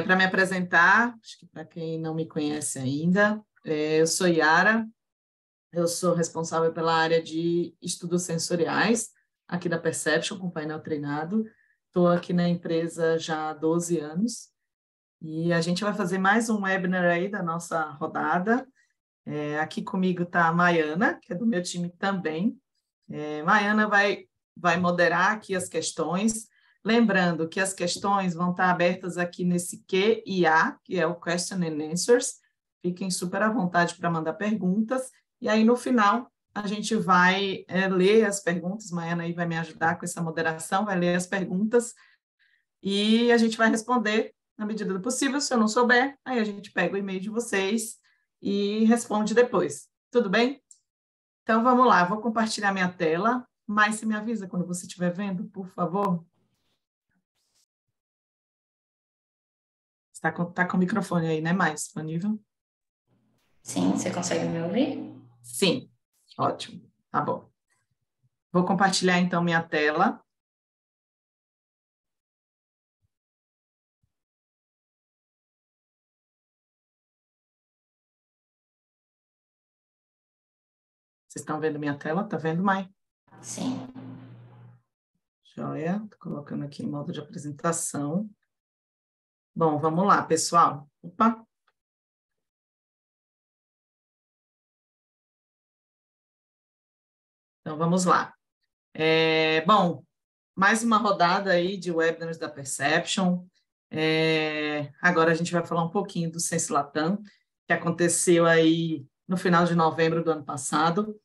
Para me apresentar, acho que para quem não me conhece ainda, eu sou Yara, eu sou responsável pela área de estudos sensoriais aqui da Perception, com painel treinado. Estou aqui na empresa já há 12 anos e a gente vai fazer mais um webinar aí da nossa rodada. Aqui comigo está a Maiana, que é do meu time também. Maiana vai moderar aqui as questões. Lembrando que as questões vão estar abertas aqui nesse Q&A, que é o Question and Answers. Fiquem super à vontade para mandar perguntas. E aí, no final, a gente vai ler as perguntas. Maiana aí vai me ajudar com essa moderação, vai ler as perguntas e a gente vai responder na medida do possível. Se eu não souber, aí a gente pega o e-mail de vocês e responde depois. Tudo bem? Então, vamos lá. Vou compartilhar minha tela. Mas você me avisa quando você estiver vendo, por favor. Tá com o microfone aí, né, mais disponível? Sim, você consegue me ouvir? Sim, ótimo, tá bom. Vou compartilhar, então, minha tela. Vocês estão vendo minha tela? Tá vendo, Mai? Sim. Joia, tô colocando aqui em modo de apresentação. Bom, vamos lá, pessoal. Opa! Então, vamos lá. Bom, mais uma rodada aí de webinars da Perception. Agora a gente vai falar um pouquinho do Sense Latam, que aconteceu aí no final de novembro do ano passado.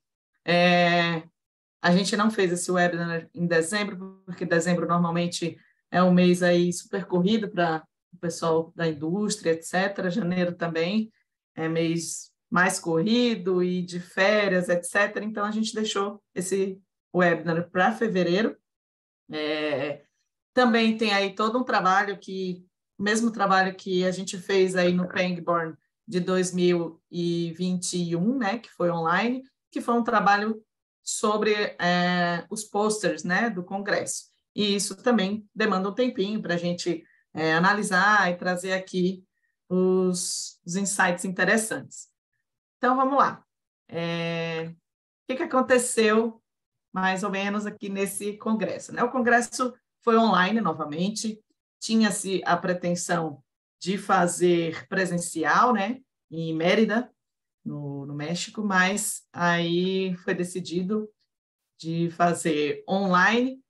A gente não fez esse webinar em dezembro, porque dezembro normalmente é um mês aí super corrido para o pessoal da indústria, etc. Janeiro também é mês mais corrido e de férias, etc. Então, a gente deixou esse webinar para fevereiro. Também tem aí todo um trabalho mesmo trabalho que a gente fez aí no Pangborn de 2021, né, que foi online, que foi um trabalho sobre os posters, né, do Congresso. E isso também demanda um tempinho para a gente analisar e trazer aqui os insights interessantes. Então, vamos lá. O que aconteceu, mais ou menos, aqui nesse Congresso, né? O Congresso foi online novamente, tinha-se a pretensão de fazer presencial, né, em Mérida, no México, mas aí foi decidido de fazer online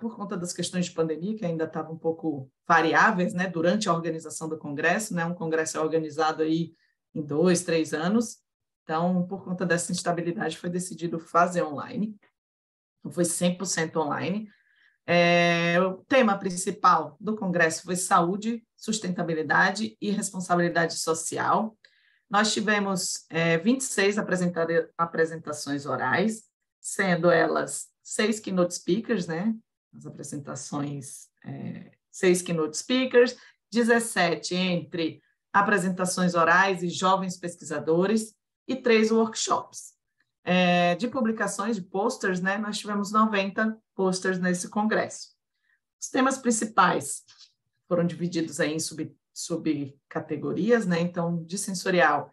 por conta das questões de pandemia, que ainda estavam um pouco variáveis, né, durante a organização do Congresso, né, um Congresso é organizado aí em 2, 3 anos, então, por conta dessa instabilidade, foi decidido fazer online, então foi 100% online. O tema principal do Congresso foi saúde, sustentabilidade e responsabilidade social. Nós tivemos 26 apresentações orais, sendo elas 6 keynote speakers, né? As apresentações, 6 keynote speakers, 17 entre apresentações orais e jovens pesquisadores e 3 workshops. De publicações, de posters, né? Nós tivemos 90 posters nesse congresso. Os temas principais foram divididos aí em subcategorias, né? Então, de sensorial,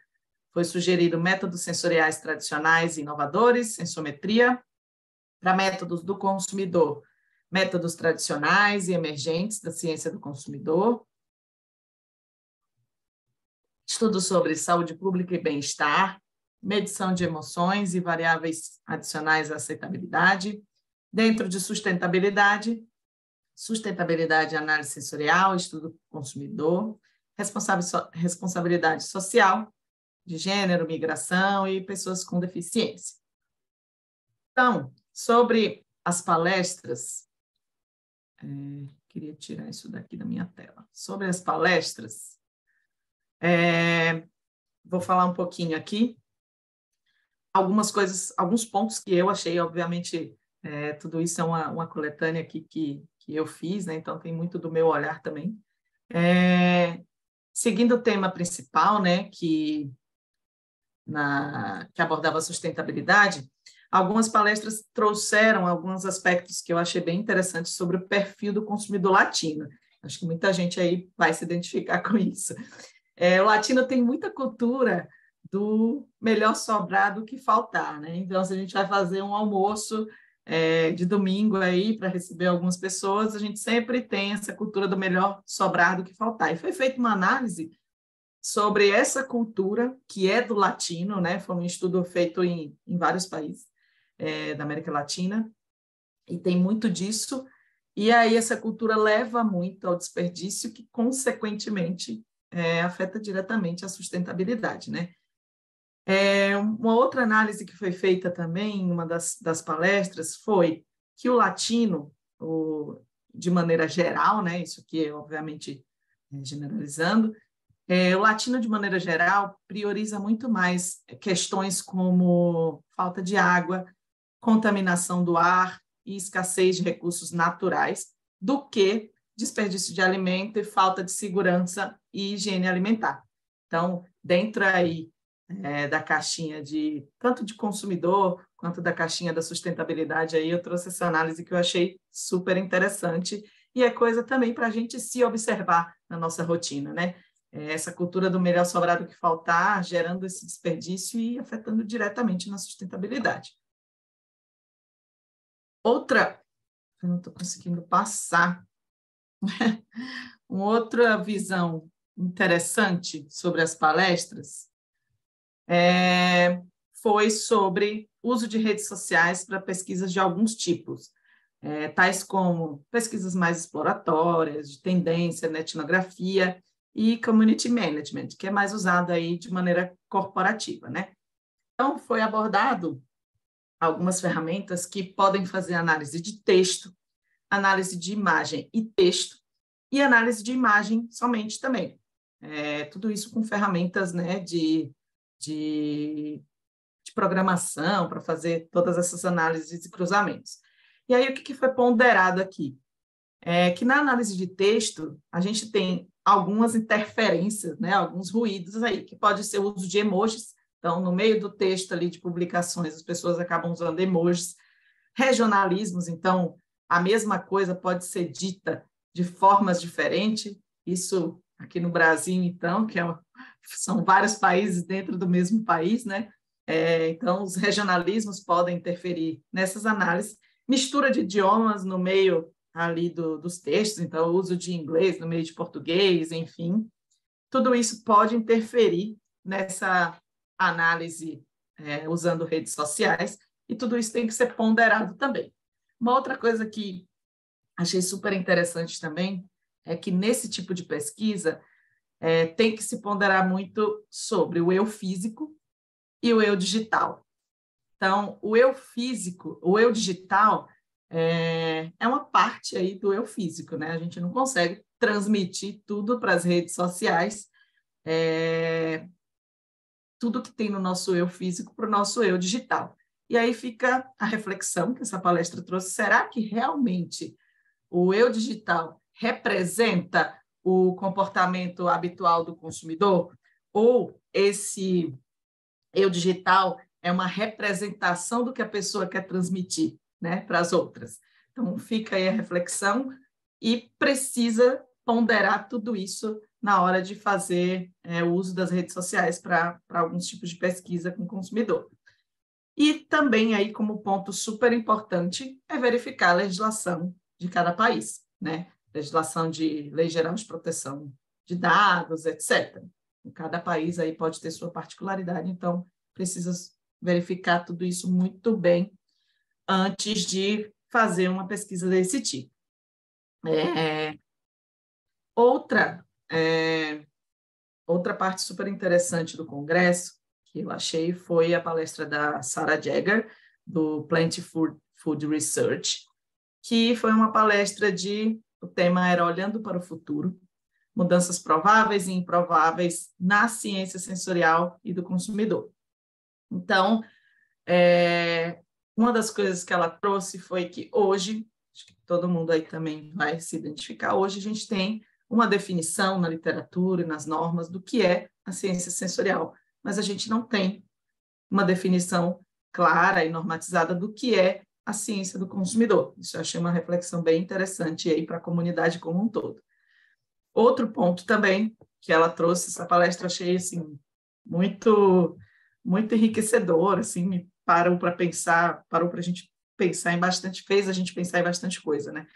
foi sugerido métodos sensoriais tradicionais e inovadores, sensometria. Para métodos do consumidor, métodos tradicionais e emergentes da ciência do consumidor. Estudos sobre saúde pública e bem-estar, medição de emoções e variáveis adicionais à aceitabilidade. Dentro de sustentabilidade e análise sensorial, estudo do consumidor, responsabilidade social, de gênero, migração e pessoas com deficiência. Então, sobre as palestras, queria tirar isso daqui da minha tela. Sobre as palestras, vou falar um pouquinho aqui, algumas coisas, alguns pontos que eu achei, obviamente, tudo isso é uma coletânea aqui que eu fiz, né? Então tem muito do meu olhar também. Seguindo o tema principal, né, que abordava a sustentabilidade, algumas palestras trouxeram alguns aspectos que eu achei bem interessantes sobre o perfil do consumidor latino. Acho que muita gente aí vai se identificar com isso. O latino tem muita cultura do melhor sobrar do que faltar, né? Então, se a gente vai fazer um almoço de domingo aí para receber algumas pessoas, a gente sempre tem essa cultura do melhor sobrar do que faltar. E foi feita uma análise sobre essa cultura que é do latino, né? Foi um estudo feito em vários países da América Latina, e tem muito disso, e aí essa cultura leva muito ao desperdício, que, consequentemente, afeta diretamente a sustentabilidade, né? Uma outra análise que foi feita também em uma das palestras foi que o latino, de maneira geral, né? Isso aqui, obviamente, generalizando, o latino, de maneira geral, prioriza muito mais questões como falta de água, contaminação do ar e escassez de recursos naturais, do que desperdício de alimento e falta de segurança e higiene alimentar. Então, dentro aí da caixinha tanto de consumidor quanto da caixinha da sustentabilidade, aí eu trouxe essa análise que eu achei super interessante, e é coisa também para a gente se observar na nossa rotina, né? Essa cultura do melhor sobrar do que faltar, gerando esse desperdício e afetando diretamente na sustentabilidade. Outra, eu não estou conseguindo passar, uma outra visão interessante sobre as palestras foi sobre uso de redes sociais para pesquisas de alguns tipos, tais como pesquisas mais exploratórias, de tendência na etnografia e community management, que é mais usado aí de maneira corporativa, né? Então, foi abordado algumas ferramentas que podem fazer análise de texto, análise de imagem e texto, e análise de imagem somente também. Tudo isso com ferramentas, né, de programação para fazer todas essas análises e cruzamentos. E aí, o que foi ponderado aqui? Que na análise de texto, a gente tem algumas interferências, né, alguns ruídos aí, que pode ser o uso de emojis. Então, no meio do texto ali de publicações, as pessoas acabam usando emojis, regionalismos, então, a mesma coisa pode ser dita de formas diferentes, isso aqui no Brasil, então, são vários países dentro do mesmo país, né? Então, os regionalismos podem interferir nessas análises, mistura de idiomas no meio ali dos textos, então, o uso de inglês no meio de português, enfim, tudo isso pode interferir nessa análise usando redes sociais, e tudo isso tem que ser ponderado também. Uma outra coisa que achei super interessante também é que nesse tipo de pesquisa tem que se ponderar muito sobre o eu físico e o eu digital. Então, o eu físico, o eu digital é uma parte aí do eu físico, né? A gente não consegue transmitir tudo para as redes sociais, tudo que tem no nosso eu físico para o nosso eu digital. E aí fica a reflexão que essa palestra trouxe: será que realmente o eu digital representa o comportamento habitual do consumidor? Ou esse eu digital é uma representação do que a pessoa quer transmitir, né, para as outras? Então, fica aí a reflexão, e precisa ponderar tudo isso na hora de fazer o uso das redes sociais para alguns tipos de pesquisa com o consumidor. E também, aí, como ponto super importante, é verificar a legislação de cada país, né? Legislação de Lei Geral de Proteção de Dados, etc. Cada país aí pode ter sua particularidade, então precisa verificar tudo isso muito bem antes de fazer uma pesquisa desse tipo. Outra parte super interessante do Congresso, que eu achei, foi a palestra da Sarah Jagger, do Plant Food Research, que foi uma palestra o tema era Olhando para o Futuro, mudanças prováveis e improváveis na ciência sensorial e do consumidor. Então, uma das coisas que ela trouxe foi que hoje, acho que todo mundo aí também vai se identificar, hoje a gente tem uma definição na literatura e nas normas do que é a ciência sensorial, mas a gente não tem uma definição clara e normatizada do que é a ciência do consumidor. Isso eu achei uma reflexão bem interessante aí para a comunidade como um todo. Outro ponto também que ela trouxe, essa palestra achei assim, muito, muito enriquecedora, assim, me parou para pensar, parou para a gente pensar em bastante, fez a gente pensar em bastante coisa, né?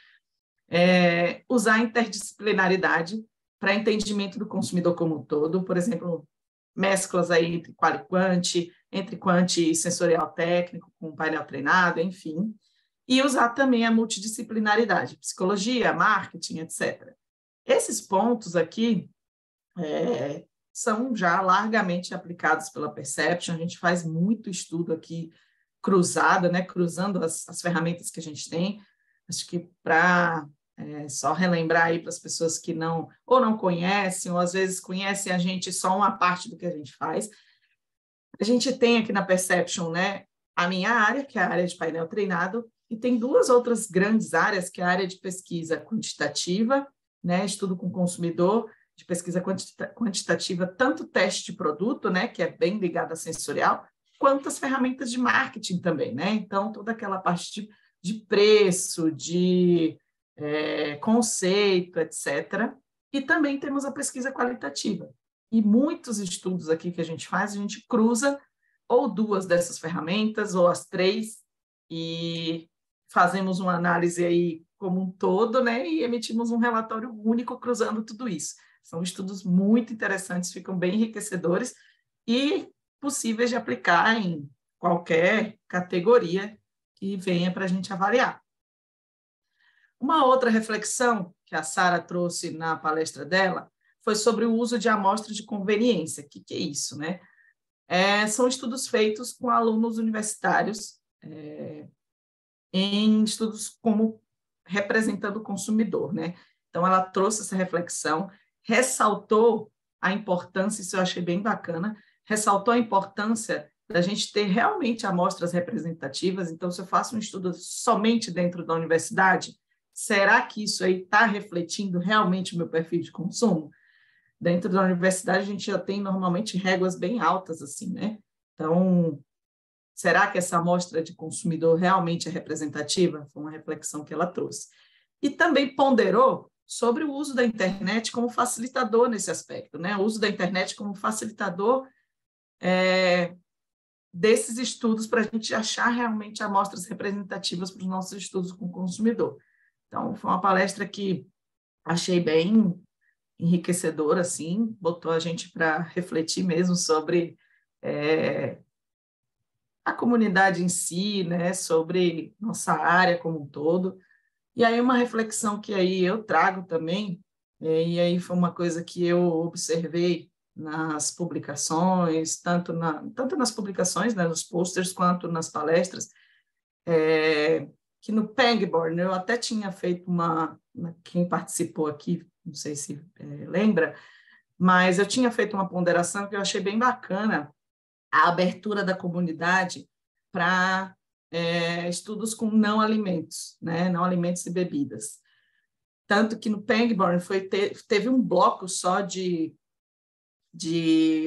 Usar a interdisciplinaridade para entendimento do consumidor como um todo, por exemplo, mesclas aí entre qual e quant, entre quant e sensorial técnico, com painel treinado, enfim, e usar também a multidisciplinaridade, psicologia, marketing, etc. Esses pontos aqui são já largamente aplicados pela Perception, a gente faz muito estudo aqui cruzado, né, cruzando as ferramentas que a gente tem, acho que para só relembrar aí para as pessoas que não conhecem, ou às vezes conhecem a gente só uma parte do que a gente faz. A gente tem aqui na Perception, né, a minha área, que é a área de painel treinado, e tem duas outras grandes áreas, que é a área de pesquisa quantitativa, né, estudo com consumidor, de pesquisa quantitativa, tanto teste de produto, né, que é bem ligado a sensorial, quanto as ferramentas de marketing também, né? Então, toda aquela parte de preço, de conceito, etc. E também temos a pesquisa qualitativa. E muitos estudos aqui que a gente faz, a gente cruza ou duas dessas ferramentas, ou as três, e fazemos uma análise aí como um todo, né? E emitimos um relatório único cruzando tudo isso. São estudos muito interessantes, ficam bem enriquecedores e possíveis de aplicar em qualquer categoria que venha para a gente avaliar. Uma outra reflexão que a Sara trouxe na palestra dela foi sobre o uso de amostras de conveniência. O que é isso, né? São estudos feitos com alunos universitários, em estudos como representando o consumidor, né? Então, ela trouxe essa reflexão, ressaltou a importância, isso eu achei bem bacana, ressaltou a importância da gente ter realmente amostras representativas. Então, se eu faço um estudo somente dentro da universidade, será que isso aí está refletindo realmente o meu perfil de consumo? Dentro da universidade, a gente já tem normalmente réguas bem altas, assim, né? Então, será que essa amostra de consumidor realmente é representativa? Foi uma reflexão que ela trouxe. E também ponderou sobre o uso da internet como facilitador nesse aspecto, né? O uso da internet como facilitador desses estudos para a gente achar realmente amostras representativas para os nossos estudos com o consumidor. Então, foi uma palestra que achei bem enriquecedora, assim, botou a gente para refletir mesmo sobre a comunidade em si, né, sobre nossa área como um todo. E aí uma reflexão que aí eu trago também, e aí foi uma coisa que eu observei nas publicações, tanto nas publicações, né, nos posters, quanto nas palestras, que no Pangborn eu até tinha feito quem participou aqui, não sei se lembra, mas eu tinha feito uma ponderação que eu achei bem bacana, a abertura da comunidade para estudos com não alimentos, né? Não alimentos e bebidas. Tanto que no Pangborn teve um bloco só de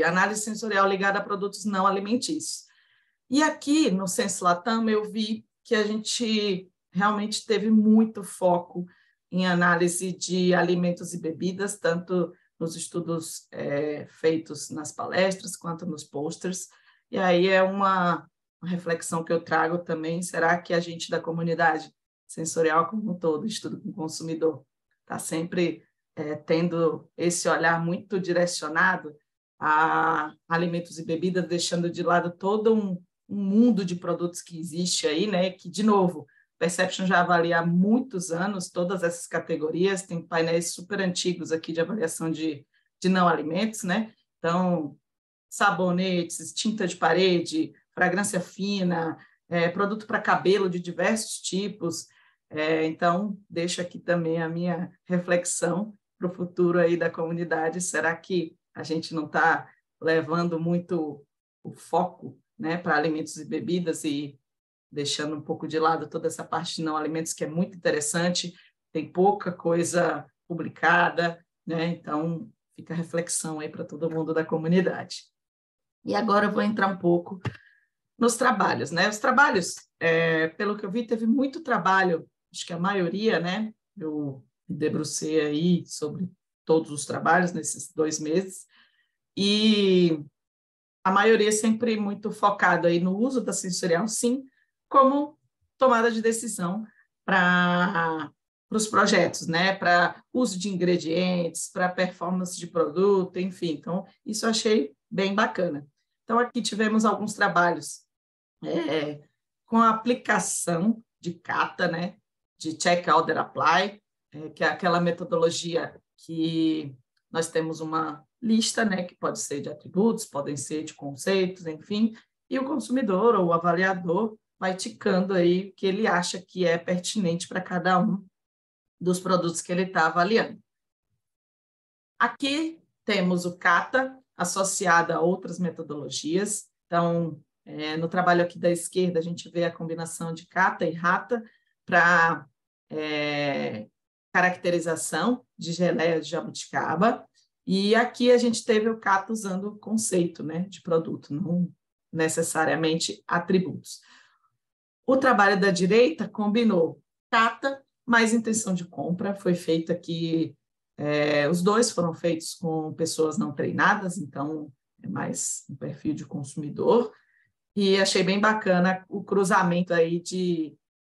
análise sensorial ligada a produtos não alimentícios. E aqui no Senso Latam eu vi que a gente realmente teve muito foco em análise de alimentos e bebidas, tanto nos estudos feitos nas palestras quanto nos posters. E aí é uma reflexão que eu trago também, será que a gente da comunidade sensorial como um todo, estudo com o consumidor, está sempre tendo esse olhar muito direcionado a alimentos e bebidas, deixando de lado todo um mundo de produtos que existe aí, né? Que, de novo, Perception já avalia há muitos anos todas essas categorias, tem painéis super antigos aqui de avaliação de não alimentos, né? Então, sabonetes, tinta de parede, fragrância fina, produto para cabelo de diversos tipos. Então, deixo aqui também a minha reflexão para o futuro aí da comunidade. Será que a gente não está levando muito o foco, né, para alimentos e bebidas e deixando um pouco de lado toda essa parte de não alimentos, que é muito interessante, tem pouca coisa publicada, né? Então, fica a reflexão aí para todo mundo da comunidade. E agora eu vou entrar um pouco nos trabalhos, né? Os trabalhos, pelo que eu vi, teve muito trabalho, acho que a maioria, né? Eu me debrucei aí sobre todos os trabalhos nesses 2 meses, e a maioria sempre muito focada aí no uso da sensorial, sim, como tomada de decisão para os projetos, né? Para uso de ingredientes, para performance de produto, enfim. Então, isso eu achei bem bacana. Então, aqui tivemos alguns trabalhos com a aplicação de kata, né? De check, order, apply, que é aquela metodologia que nós temos uma lista, né? Que pode ser de atributos, podem ser de conceitos, enfim, e o consumidor ou o avaliador vai ticando aí o que ele acha que é pertinente para cada um dos produtos que ele está avaliando. Aqui temos o kata associado a outras metodologias. Então, no trabalho aqui da esquerda, a gente vê a combinação de kata e hatha para caracterização de geleia de jabuticaba. E aqui a gente teve o kata usando o conceito, né, de produto, não necessariamente atributos. O trabalho da direita combinou kata mais intenção de compra. Foi feito aqui, os 2 foram feitos com pessoas não treinadas, então é mais um perfil de consumidor, e achei bem bacana o cruzamento aí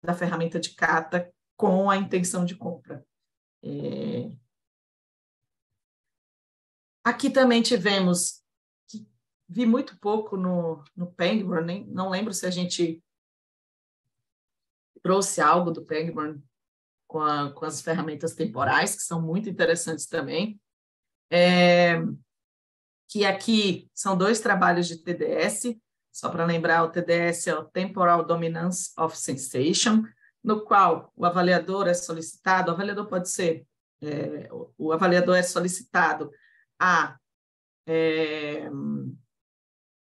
da ferramenta de kata com a intenção de compra. Aqui também tivemos, que vi muito pouco no Pangborn, não lembro se a gente trouxe algo do Pangborn com as ferramentas temporais, que são muito interessantes também. Que aqui são 2 trabalhos de TDS, só para lembrar, o TDS é o Temporal Dominance of Sensation, no qual o avaliador é solicitado, o avaliador pode ser, o avaliador é solicitado a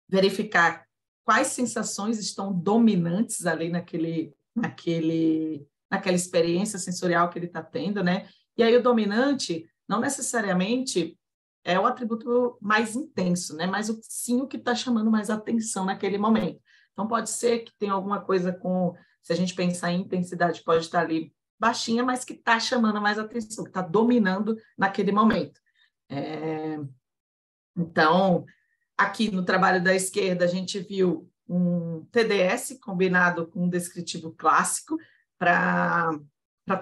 verificar quais sensações estão dominantes ali naquela experiência sensorial que ele está tendo, né? E aí o dominante não necessariamente é o atributo mais intenso, né? Mas sim o que está chamando mais atenção naquele momento. Então pode ser que tenha alguma coisa se a gente pensar em intensidade, pode estar ali baixinha, mas que está chamando mais atenção, que está dominando naquele momento. Então, aqui no trabalho da esquerda, a gente viu um TDS combinado com um descritivo clássico para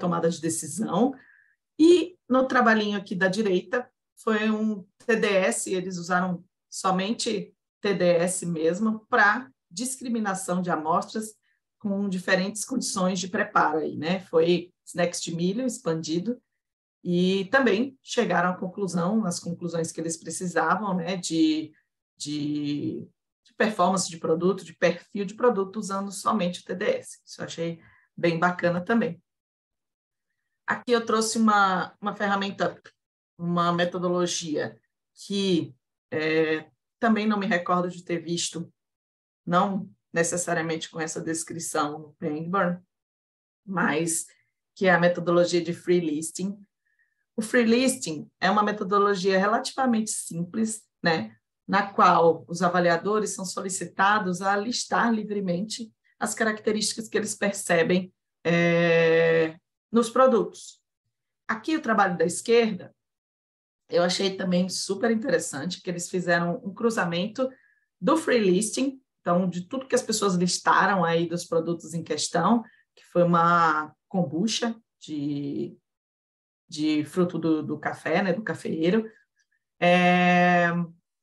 tomada de decisão. E no trabalhinho aqui da direita, foi um TDS, eles usaram somente TDS mesmo para discriminação de amostras com diferentes condições de preparo aí, né? Foi snacks de milho expandido, e também chegaram à conclusão, as conclusões que eles precisavam, né, de performance de produto, de perfil de produto, usando somente o TDS. Isso eu achei bem bacana também. Aqui eu trouxe uma ferramenta, uma metodologia que também não me recordo de ter visto, não necessariamente com essa descrição no Pangborn, mas que é a metodologia de free listing. O free listing é uma metodologia relativamente simples, né, na qual os avaliadores são solicitados a listar livremente as características que eles percebem nos produtos. Aqui o trabalho da esquerda, eu achei também super interessante, que eles fizeram um cruzamento do free listing, então de tudo que as pessoas listaram aí dos produtos em questão, que foi uma kombucha de fruto do café, né, do cafeeiro,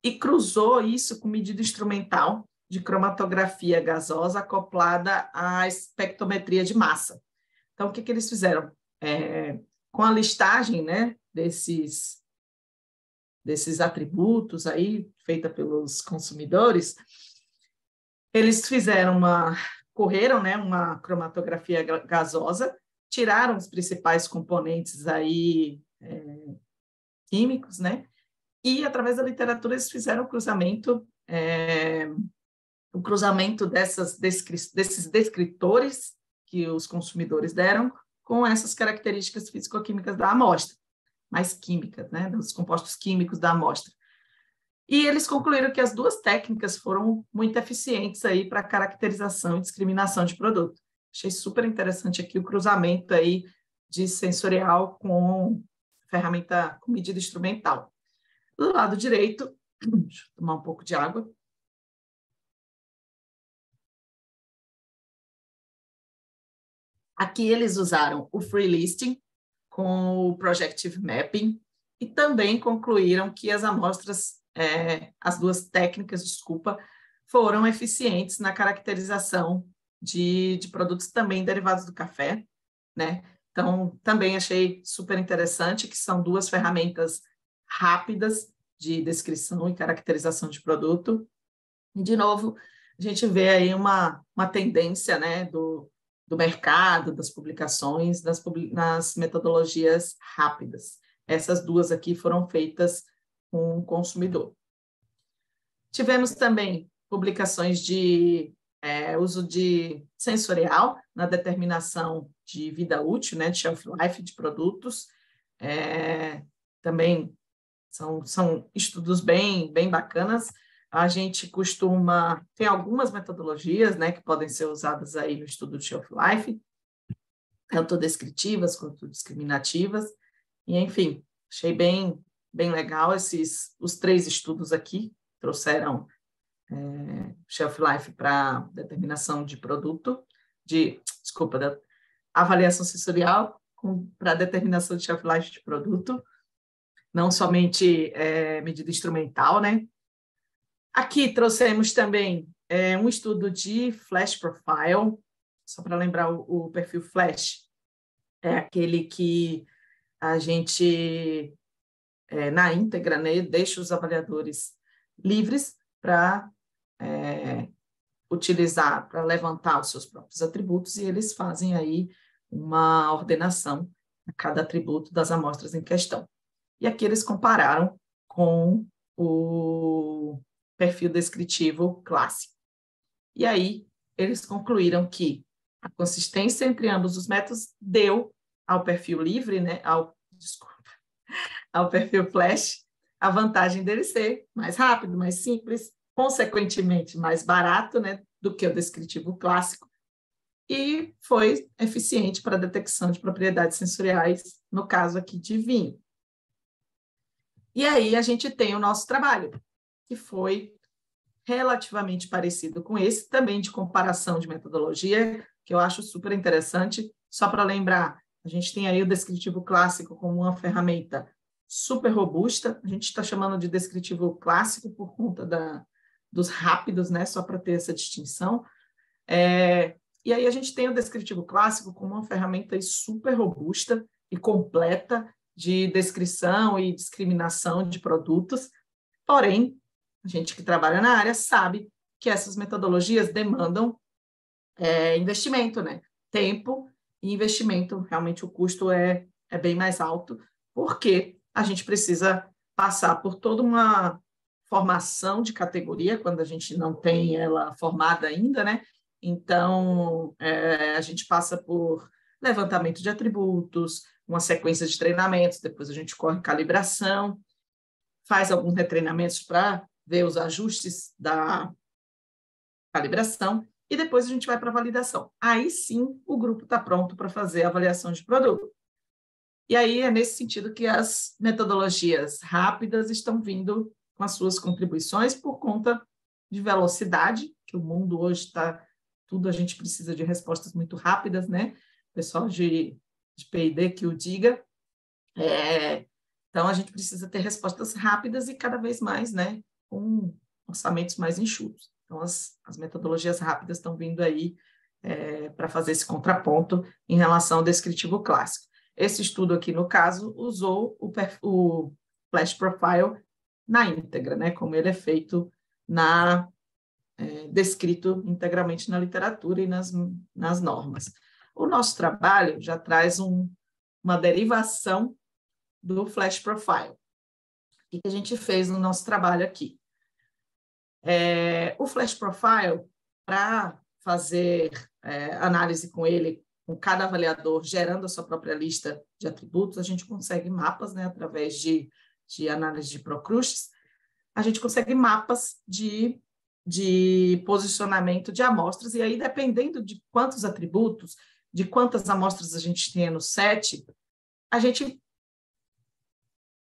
e cruzou isso com medida instrumental de cromatografia gasosa acoplada à espectrometria de massa. Então, o que eles fizeram? Com a listagem, né, desses atributos aí, feita pelos consumidores, eles correram, né, uma cromatografia gasosa, tiraram os principais componentes aí, químicos, né? E, através da literatura, eles fizeram o cruzamento desses descritores que os consumidores deram com essas características físico-químicas da amostra, mais químicas, né? Dos compostos químicos da amostra. E eles concluíram que as 2 técnicas foram muito eficientes aí para caracterização e discriminação de produto. Achei super interessante aqui o cruzamento aí de sensorial com ferramenta com medida instrumental. Do lado direito, deixa eu tomar um pouco de água. Aqui eles usaram o Free Listing com o Projective Mapping e também concluíram que as amostras, as duas técnicas, foram eficientes na caracterização de produtos também derivados do café, né? Então, também achei super interessante que são duas ferramentas rápidas de descrição e caracterização de produto. E, de novo, a gente vê aí uma tendência, né, do mercado, das publicações, nas metodologias rápidas. Essas duas aqui foram feitas com o consumidor. Tivemos também publicações de uso de sensorial na determinação de vida útil, né, de shelf life de produtos. Também são estudos bem bacanas. A gente costuma... Tem algumas metodologias, né, que podem ser usadas aí no estudo de shelf life, tanto descritivas quanto discriminativas. E, enfim, achei bem legal os 3 estudos aqui, trouxeram shelf life para determinação de produto, da avaliação sensorial para determinação de shelf life de produto, não somente medida instrumental, né? Aqui trouxemos também um estudo de Flash Profile, só para lembrar o perfil Flash, é aquele que a gente, na íntegra, né, deixa os avaliadores livres para utilizar, para levantar os seus próprios atributos, e eles fazem aí uma ordenação a cada atributo das amostras em questão. E aqui eles compararam com o perfil descritivo clássico. E aí eles concluíram que a consistência entre ambos os métodos deu ao perfil livre, né, ao perfil Flash, a vantagem dele ser mais rápido, mais simples, consequentemente mais barato, né, do que o descritivo clássico, e foi eficiente para a detecção de propriedades sensoriais, no caso aqui de vinho. E aí a gente tem o nosso trabalho, que foi relativamente parecido com esse, também de comparação de metodologia, que eu acho super interessante. Só para lembrar, a gente tem aí o descritivo clássico como uma ferramenta super robusta, a gente está chamando de descritivo clássico por conta dos rápidos, né? Só para ter essa distinção. E aí a gente tem o descritivo clássico como uma ferramenta super robusta e completa de descrição e discriminação de produtos, porém, a gente que trabalha na área sabe que essas metodologias demandam investimento, né? Tempo e investimento, realmente o custo é bem mais alto, porque a gente precisa passar por toda uma formação de categoria, quando a gente não tem ela formada ainda, né? Então, a gente passa por levantamento de atributos, uma sequência de treinamentos, depois a gente corre calibração, faz alguns retreinamentos para ver os ajustes da calibração, e depois a gente vai para a validação. Aí sim, o grupo está pronto para fazer a avaliação de produto. E aí é nesse sentido que as metodologias rápidas estão vindo com as suas contribuições por conta de velocidade, que o mundo hoje está... Tudo a gente precisa de respostas muito rápidas, né? O pessoal de P&D que o diga. Então, a gente precisa ter respostas rápidas e cada vez mais, né, com orçamentos mais enxutos. Então, as metodologias rápidas estão vindo aí para fazer esse contraponto em relação ao descritivo clássico. Esse estudo aqui, no caso, usou o Flash Profile na íntegra, né, como ele é feito descrito integralmente na literatura e nas normas. O nosso trabalho já traz uma derivação do Flash Profile. O que a gente fez no nosso trabalho aqui? O Flash Profile, para fazer análise com ele, com cada avaliador gerando a sua própria lista de atributos, a gente consegue mapas, né, através de análise de Procrustes, a gente consegue mapas de posicionamento de amostras, e aí, dependendo de quantos atributos, de quantas amostras a gente tem no set, a gente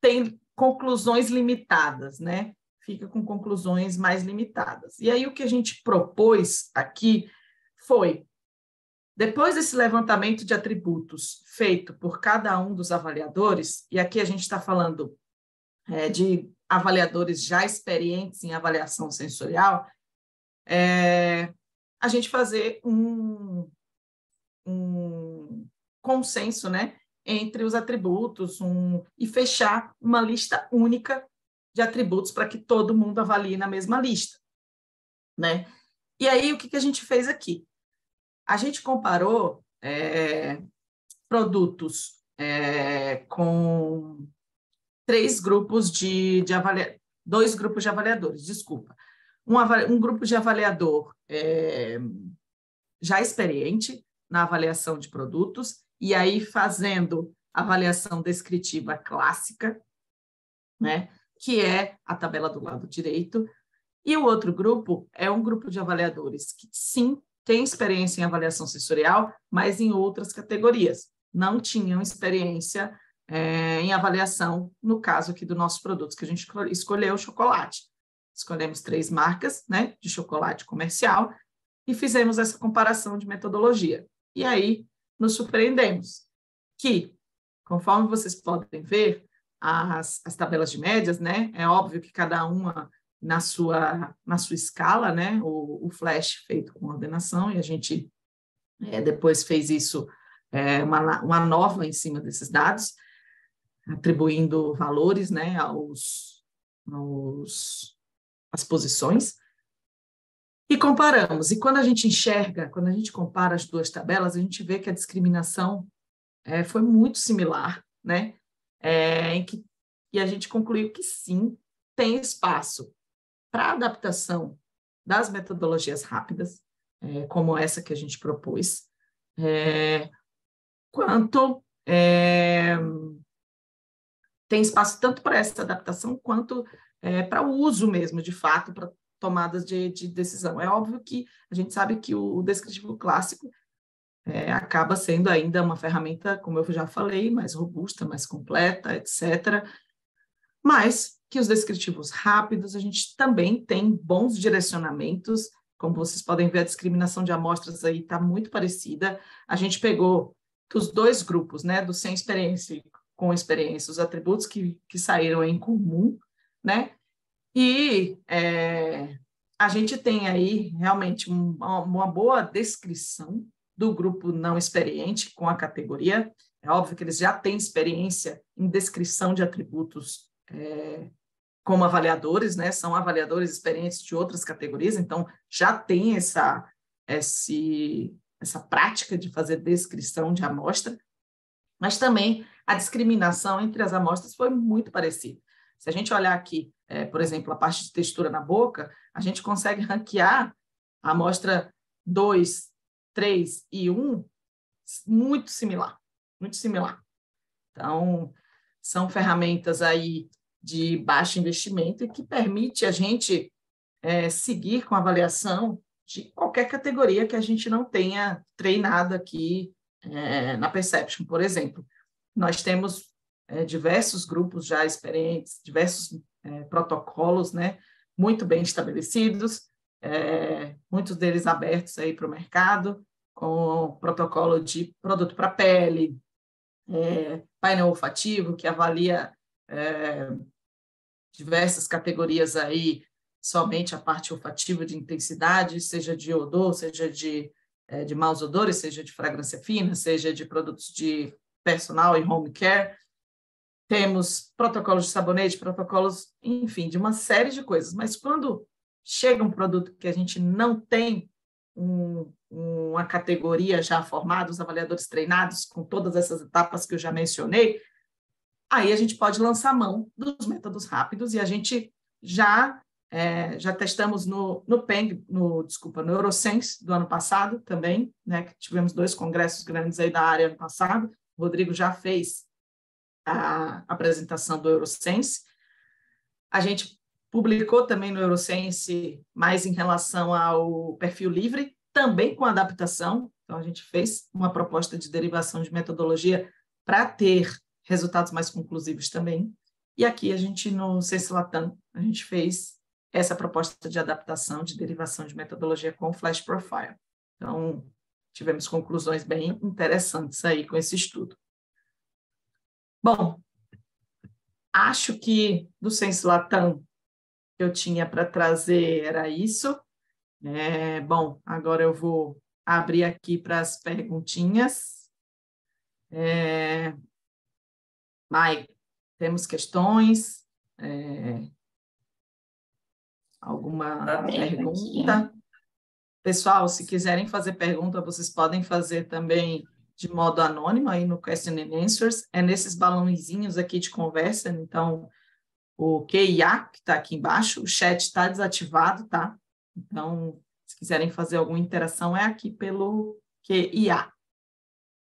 tem conclusões limitadas, né? Fica com conclusões mais limitadas. E aí o que a gente propôs aqui foi, depois desse levantamento de atributos feito por cada um dos avaliadores, e aqui a gente está falando de avaliadores já experientes em avaliação sensorial, a gente fazer um consenso, né, entre os atributos e fechar uma lista única de atributos para que todo mundo avalie na mesma lista, né? E aí, o que a gente fez aqui? A gente comparou produtos com dois grupos de avaliadores, desculpa. Um grupo de avaliador já experiente na avaliação de produtos, e aí fazendo avaliação descritiva clássica, né, que é a tabela do lado direito, e o outro grupo é um grupo de avaliadores que, sim, tem experiência em avaliação sensorial, mas em outras categorias. Não tinham experiência em avaliação, no caso aqui dos nossos produtos, que a gente escolheu o chocolate. Escolhemos 3 marcas, né, de chocolate comercial e fizemos essa comparação de metodologia. E aí nos surpreendemos que, conforme vocês podem ver, as tabelas de médias, né, é óbvio que cada uma na sua escala, né, o flash feito com ordenação, e a gente depois fez isso, uma nova em cima desses dados, atribuindo valores, né, às posições, e comparamos. E quando a gente compara as duas tabelas, a gente vê que a discriminação foi muito similar, né, e a gente concluiu que sim, tem espaço para adaptação das metodologias rápidas, como essa que a gente propôs, quanto tem espaço tanto para essa adaptação quanto para o uso mesmo, de fato, para tomadas de decisão. É óbvio que a gente sabe que o descritivo clássico acaba sendo ainda uma ferramenta, como eu já falei, mais robusta, mais completa, etc., mas que os descritivos rápidos, a gente também tem bons direcionamentos, como vocês podem ver, a discriminação de amostras aí está muito parecida. A gente pegou dos dois grupos, né, do sem experiência e com experiência, os atributos que saíram em comum, né, e a gente tem aí realmente uma boa descrição do grupo não experiente com a categoria. É óbvio que eles já têm experiência em descrição de atributos como avaliadores, né? São avaliadores experientes de outras categorias, então já tem essa prática de fazer descrição de amostra, mas também a discriminação entre as amostras foi muito parecida. Se a gente olhar aqui, por exemplo, a parte de textura na boca, a gente consegue ranquear a amostra 2, 3 e 1 muito similar, muito similar. Então, são ferramentas aí de baixo investimento e que permite a gente seguir com a avaliação de qualquer categoria que a gente não tenha treinado aqui na Perception, por exemplo. Nós temos diversos grupos já experientes, diversos protocolos, né, muito bem estabelecidos, muitos deles abertos aí para o mercado, com protocolo de produto para pele, painel olfativo, que avalia diversas categorias aí, somente a parte olfativa de intensidade, seja de odor, seja de maus odores, seja de fragrância fina, seja de produtos de personal e home care. Temos protocolos de sabonete, protocolos, enfim, de uma série de coisas. Mas quando chega um produto que a gente não tem uma categoria já formada, os avaliadores treinados com todas essas etapas que eu já mencionei, aí a gente pode lançar mão dos métodos rápidos, e a gente já testamos no Eurosense do ano passado também, né, que tivemos 2 congressos grandes aí da área ano passado. O Rodrigo já fez a apresentação do Eurosense. A gente publicou também no Eurosense mais em relação ao perfil livre, também com adaptação. Então, a gente fez uma proposta de derivação de metodologia para ter resultados mais conclusivos também. E aqui a gente, no Ciência Latam, a gente fez essa proposta de adaptação, de derivação de metodologia com Flash Profile. Então, tivemos conclusões bem interessantes aí com esse estudo. Bom, acho que do Ciência Latam que eu tinha para trazer era isso. Bom, agora eu vou abrir aqui para as perguntinhas. Mai, temos questões? Alguma pergunta? Aqui. Pessoal, se quiserem fazer pergunta, vocês podem fazer também de modo anônimo aí no Question and Answers. É nesses balãozinhos aqui de conversa, então o QIA, que está aqui embaixo, o chat está desativado, tá? Então, se quiserem fazer alguma interação, é aqui pelo QIA.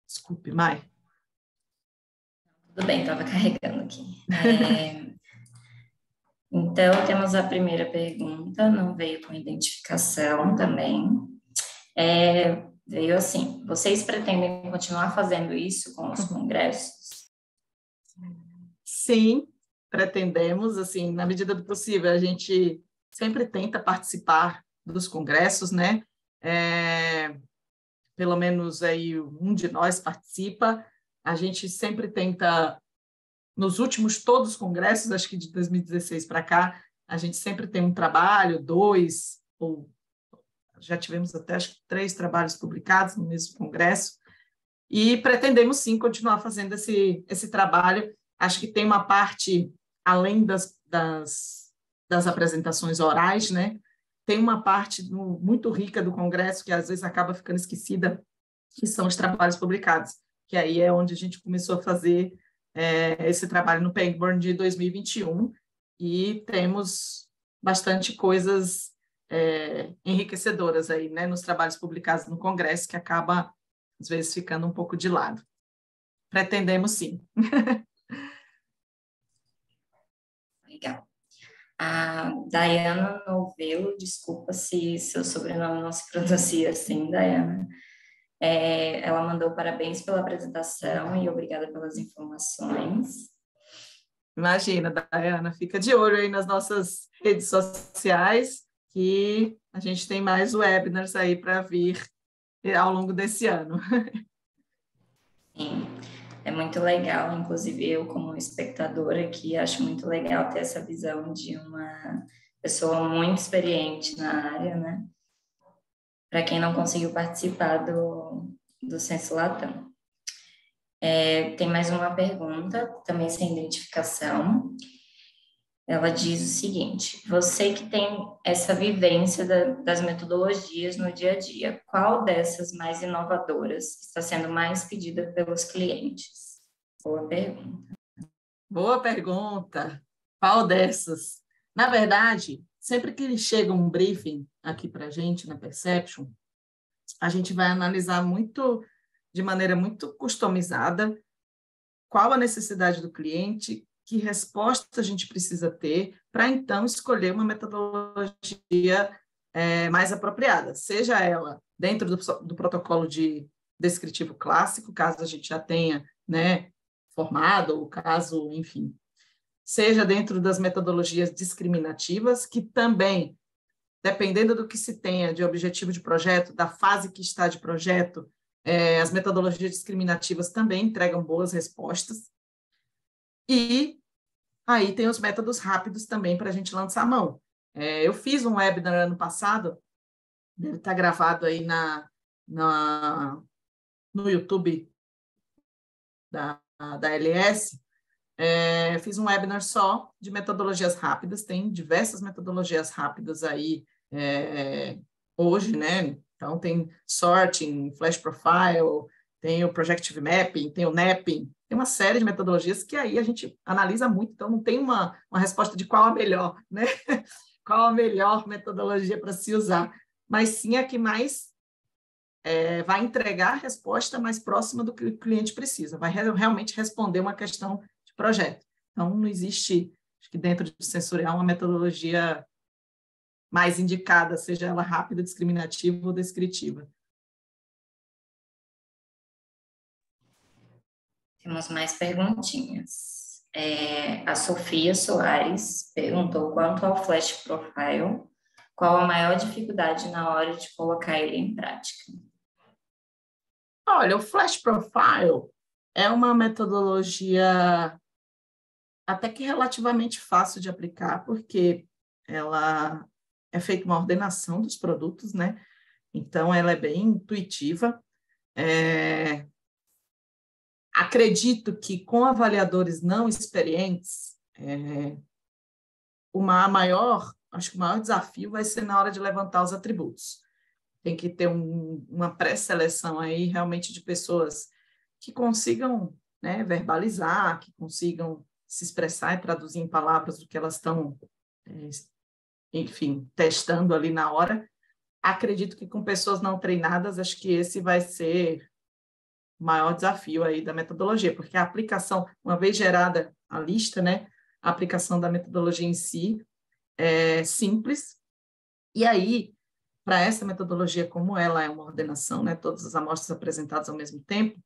Desculpe, Mai. Tudo bem, estava carregando aqui. Então, temos a primeira pergunta, não veio com identificação também. Veio assim, vocês pretendem continuar fazendo isso com os congressos? Sim, pretendemos, assim, na medida do possível, a gente sempre tenta participar dos congressos, né? Pelo menos aí um de nós participa. A gente sempre tenta, nos últimos todos os congressos, acho que de 2016 para cá, a gente sempre tem um trabalho, 2, ou já tivemos até acho que 3 trabalhos publicados no mesmo congresso, e pretendemos sim continuar fazendo esse trabalho. Acho que tem uma parte, além das apresentações orais, né? Tem uma parte muito rica do congresso que às vezes acaba ficando esquecida, que são os trabalhos publicados, que aí é onde a gente começou a fazer esse trabalho no Pangborn de 2021, e temos bastante coisas enriquecedoras aí, né, nos trabalhos publicados no Congresso, que acaba, às vezes, ficando um pouco de lado. Pretendemos, sim. Legal. A Dayana Novelo, desculpa se seu sobrenome não se pronuncia assim, Dayana. Ela mandou parabéns pela apresentação e obrigada pelas informações. Imagina, Dayana, fica de olho aí nas nossas redes sociais, que a gente tem mais webinars aí para vir ao longo desse ano. Sim, é muito legal, inclusive eu como espectadora aqui acho muito legal ter essa visão de uma pessoa muito experiente na área, né? Para quem não conseguiu participar do Ciência Latam. Tem mais uma pergunta, também sem identificação. Ela diz o seguinte: você que tem essa vivência das metodologias no dia a dia, qual dessas mais inovadoras está sendo mais pedida pelos clientes? Boa pergunta. Boa pergunta. Qual dessas? Na verdade, sempre que chega um briefing aqui para a gente na Perception, a gente vai analisar de maneira muito customizada qual a necessidade do cliente, que resposta a gente precisa ter para, então, escolher uma metodologia mais apropriada, seja ela dentro do protocolo de descritivo clássico, caso a gente já tenha, né, formado, ou caso, enfim, seja dentro das metodologias discriminativas, que também, dependendo do que se tenha de objetivo de projeto, da fase que está de projeto, as metodologias discriminativas também entregam boas respostas. E aí tem os métodos rápidos também para a gente lançar a mão. Eu fiz um webinar ano passado, deve estar gravado aí no YouTube da LS. Fiz um webinar só de metodologias rápidas, tem diversas metodologias rápidas aí hoje, né? Então, tem sorting, flash profile, tem o projective mapping, tem o napping, tem uma série de metodologias que aí a gente analisa muito, então não tem uma resposta de qual a melhor, né? Qual a melhor metodologia para se usar, mas sim a que mais vai entregar a resposta mais próxima do que o cliente precisa, vai realmente responder uma questão de projeto. Então, não existe, acho que dentro de sensorial, uma metodologia mais indicada, seja ela rápida, discriminativa ou descritiva. Temos mais perguntinhas. A Sofia Soares perguntou quanto ao Flash Profile, qual a maior dificuldade na hora de colocar ele em prática? Olha, o Flash Profile é uma metodologia até que relativamente fácil de aplicar, porque ela é feita uma ordenação dos produtos, né? Então, ela é bem intuitiva. Acredito que com avaliadores não experientes, acho que o maior desafio vai ser na hora de levantar os atributos. Tem que ter uma pré-seleção aí realmente de pessoas que consigam, né, verbalizar, que consigam se expressar e traduzir em palavras o que elas estão, enfim, testando ali na hora. Acredito que com pessoas não treinadas, acho que esse vai ser o maior desafio aí da metodologia, porque a aplicação, uma vez gerada a lista, né, a aplicação da metodologia em si é simples, e aí, para essa metodologia, como ela é uma ordenação, né, todas as amostras apresentadas ao mesmo tempo,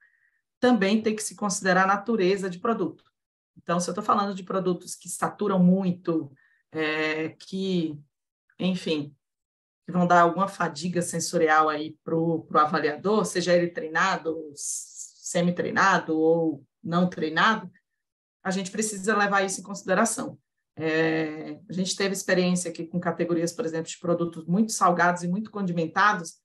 também tem que se considerar a natureza de produto. Então, se eu estou falando de produtos que saturam muito, que, enfim, que vão dar alguma fadiga sensorial aí para o avaliador, seja ele treinado, semi-treinado ou não treinado, a gente precisa levar isso em consideração. A gente teve experiência aqui com categorias, por exemplo, de produtos muito salgados e muito condimentados,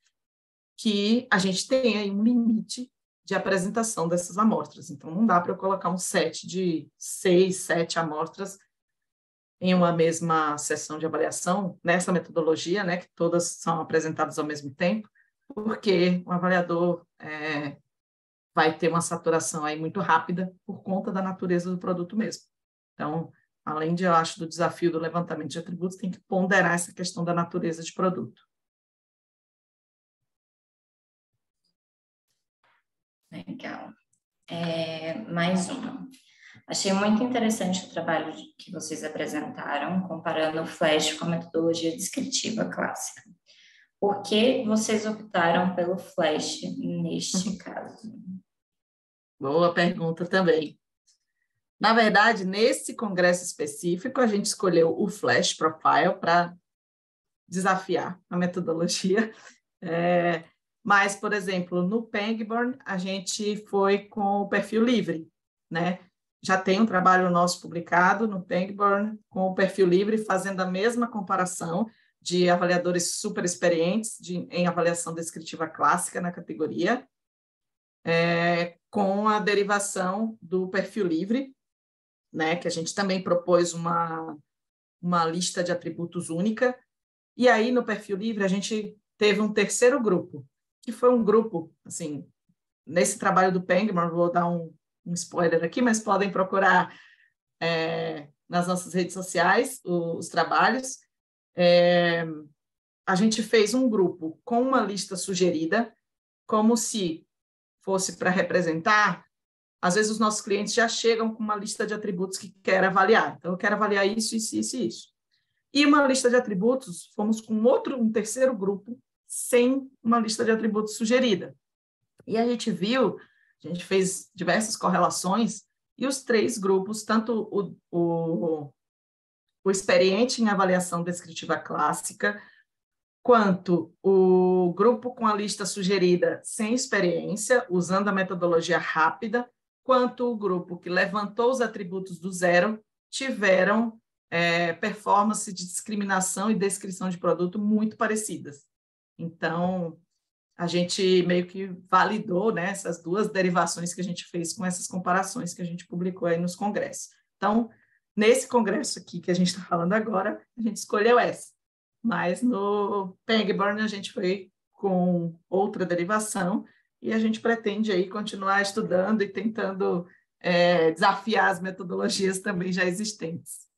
que a gente tem aí um limite de apresentação dessas amostras. Então, não dá para eu colocar um set de 6, 7 amostras em uma mesma sessão de avaliação, nessa metodologia, né, que todas são apresentadas ao mesmo tempo, porque o avaliador vai ter uma saturação aí muito rápida por conta da natureza do produto mesmo. Então, além de, eu acho, do desafio do levantamento de atributos, tem que ponderar essa questão da natureza de produto. Legal. Mais uma. Achei muito interessante o trabalho que vocês apresentaram, comparando o Flash com a metodologia descritiva clássica. Por que vocês optaram pelo Flash neste caso? Boa pergunta também. Na verdade, nesse congresso específico, a gente escolheu o Flash Profile para desafiar a metodologia. Mas, por exemplo, no Pangborn, a gente foi com o perfil livre, né? Já tem um trabalho nosso publicado no Pangborn com o perfil livre, fazendo a mesma comparação de avaliadores super experientes em avaliação descritiva clássica na categoria, com a derivação do perfil livre, né? Que a gente também propôs uma lista de atributos única. E aí, no perfil livre, a gente teve um terceiro grupo, que foi um grupo, assim, nesse trabalho do Pangborn, vou dar um spoiler aqui, mas podem procurar nas nossas redes sociais os trabalhos. A gente fez um grupo com uma lista sugerida, como se fosse para representar. Às vezes, os nossos clientes já chegam com uma lista de atributos que quer avaliar. Então, eu quero avaliar isso, isso, isso e isso. E uma lista de atributos, fomos com um terceiro grupo, sem uma lista de atributos sugerida. E a gente fez diversas correlações, e os três grupos, tanto o experiente em avaliação descritiva clássica, quanto o grupo com a lista sugerida sem experiência, usando a metodologia rápida, quanto o grupo que levantou os atributos do zero, tiveram performance de discriminação e descrição de produto muito parecidas. Então, a gente meio que validou, né, essas duas derivações que a gente fez com essas comparações que a gente publicou aí nos congressos. Então, nesse congresso aqui que a gente está falando agora, a gente escolheu essa. Mas no Pangborn a gente foi com outra derivação e a gente pretende aí continuar estudando e tentando desafiar as metodologias também já existentes.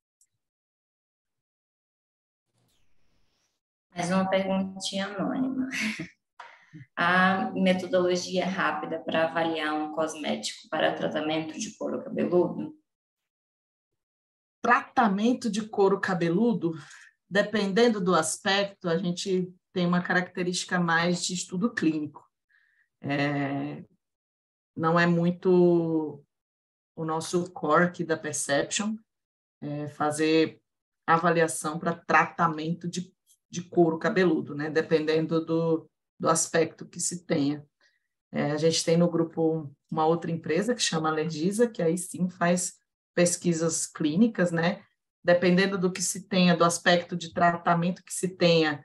Mais uma perguntinha anônima. A metodologia rápida para avaliar um cosmético para tratamento de couro cabeludo? Tratamento de couro cabeludo, dependendo do aspecto, a gente tem uma característica mais de estudo clínico. Não é muito o nosso core aqui da Perception, fazer avaliação para tratamento de couro cabeludo, né? Dependendo do aspecto que se tenha. A gente tem no grupo uma outra empresa que chama Alergisa, que aí sim faz pesquisas clínicas, né? Dependendo do que se tenha, do aspecto de tratamento que se tenha,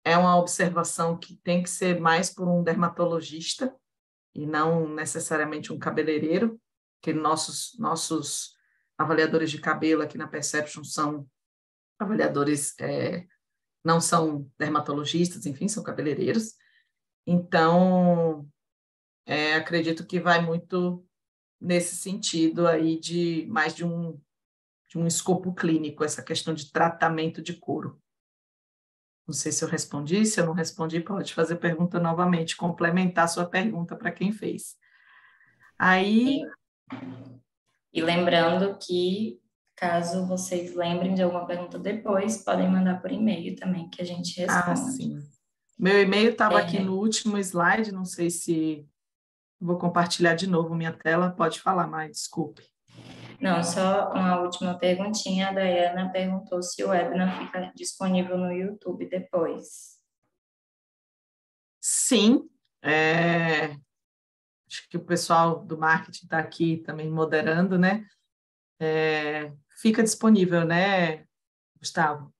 é uma observação que tem que ser mais por um dermatologista e não necessariamente um cabeleireiro, que nossos avaliadores de cabelo aqui na Perception são avaliadores, não são dermatologistas, enfim, são cabeleireiros. Então, acredito que vai muito nesse sentido aí de mais de um escopo clínico, essa questão de tratamento de couro. Não sei se eu respondi, se eu não respondi, pode fazer pergunta novamente, complementar sua pergunta para quem fez. Aí... E lembrando que, caso vocês lembrem de alguma pergunta depois, podem mandar por e-mail também, que a gente responde. Ah, sim. Meu e-mail estava aqui no último slide, não sei se... Vou compartilhar de novo minha tela, pode falar mais, desculpe. Não, só uma última perguntinha. A Dayana perguntou se o webinar fica disponível no YouTube depois. Sim, acho que o pessoal do marketing está aqui também moderando, né? Fica disponível, né, Gustavo? Não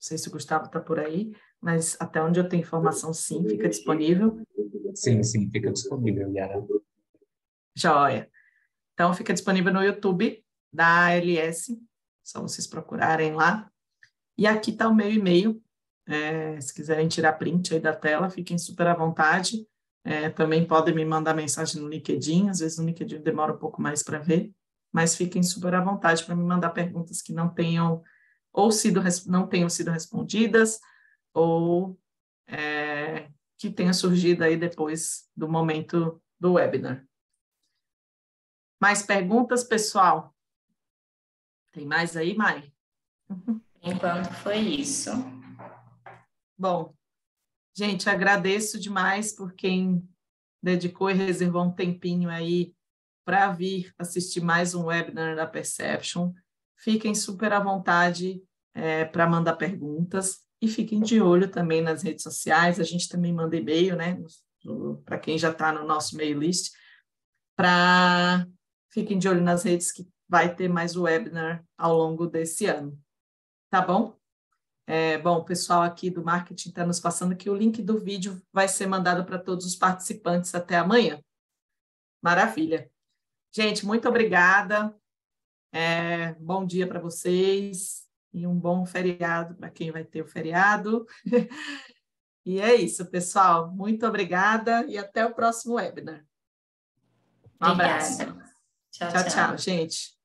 sei se o Gustavo está por aí, mas até onde eu tenho informação, sim, fica disponível. Sim, fica disponível, Yara. Joia. Então, fica disponível no YouTube da ALS, só vocês procurarem lá. E aqui está o meu e-mail, se quiserem tirar print aí da tela, fiquem super à vontade. Também podem me mandar mensagem no LinkedIn, às vezes no LinkedIn demora um pouco mais para ver, mas fiquem super à vontade para me mandar perguntas que não tenham sido respondidas, ou que tenha surgido aí depois do momento do webinar. Mais perguntas, pessoal? Tem mais aí, Mari? Enquanto foi isso. Bom, gente, agradeço demais por quem dedicou e reservou um tempinho aí para vir assistir mais um webinar da Perception. Fiquem super à vontade para mandar perguntas e fiquem de olho também nas redes sociais. A gente também manda e-mail, né, para quem já está no nosso mail list, fiquem de olho nas redes que vai ter mais webinar ao longo desse ano. Tá bom? Bom, o pessoal aqui do marketing está nos passando que o link do vídeo vai ser mandado para todos os participantes até amanhã. Maravilha. Gente, muito obrigada. Bom dia para vocês e um bom feriado para quem vai ter o feriado. E é isso, pessoal. Muito obrigada e até o próximo webinar. Um abraço. Obrigada. Tchau, Tchau, tchau, gente.